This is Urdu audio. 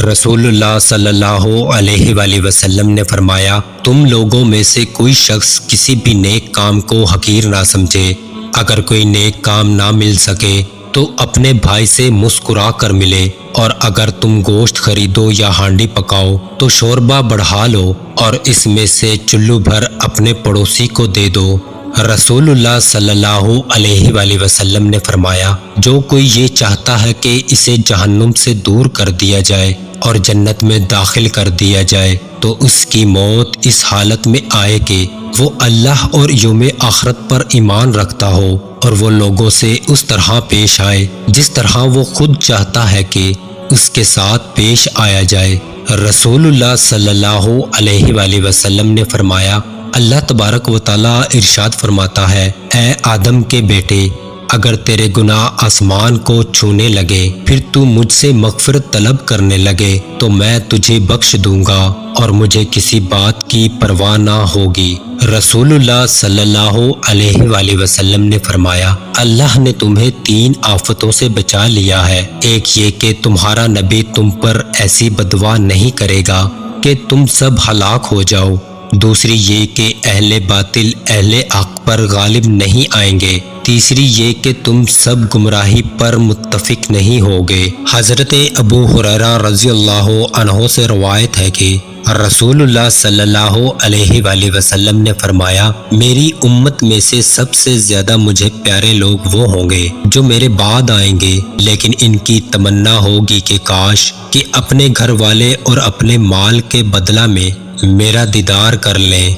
رسول اللہ صلی اللہ علیہ وآلہ وسلم نے فرمایا، تم لوگوں میں سے کوئی شخص کسی بھی نیک کام کو حقیر نہ سمجھے۔ اگر کوئی نیک کام نہ مل سکے تو اپنے بھائی سے مسکرا کر ملے، اور اگر تم گوشت خریدو یا ہانڈی پکاؤ تو شوربہ بڑھا لو اور اس میں سے چلو بھر اپنے پڑوسی کو دے دو۔ رسول اللہ صلی اللہ علیہ وآلہ وسلم نے فرمایا، جو کوئی یہ چاہتا ہے کہ اسے جہنم سے دور کر دیا جائے اور جنت میں داخل کر دیا جائے تو اس کی موت اس حالت میں آئے کہ وہ اللہ اور یوم آخرت پر ایمان رکھتا ہو، اور وہ لوگوں سے اس طرح پیش آئے جس طرح وہ خود چاہتا ہے کہ اس کے ساتھ پیش آیا جائے۔ رسول اللہ صلی اللہ علیہ وآلہ وسلم نے فرمایا، اللہ تبارک و تعالیٰ ارشاد فرماتا ہے، اے آدم کے بیٹے، اگر تیرے گناہ آسمان کو چھونے لگے پھر تو مجھ سے مغفرت طلب کرنے لگے تو میں تجھے بخش دوں گا اور مجھے کسی بات کی پرواہ نہ ہوگی۔ رسول اللہ صلی اللہ علیہ وآلہ وسلم نے فرمایا، اللہ نے تمہیں 3 آفتوں سے بچا لیا ہے۔ ایک یہ کہ تمہارا نبی تم پر ایسی بددعا نہیں کرے گا کہ تم سب ہلاک ہو جاؤ۔ دوسری یہ کہ اہل باطل اہل حق پر غالب نہیں آئیں گے۔ تیسری یہ کہ تم سب گمراہی پر متفق نہیں ہوگے۔ حضرت ابو ہریرہ رضی اللہ عنہ سے روایت ہے کہ رسول اللہ صلی اللہ علیہ وآلہ وسلم نے فرمایا، میری امت میں سے سب سے زیادہ مجھے پیارے لوگ وہ ہوں گے جو میرے بعد آئیں گے، لیکن ان کی تمنا ہوگی کہ کاش کہ اپنے گھر والے اور اپنے مال کے بدلہ میں میرا دیدار کر لیں۔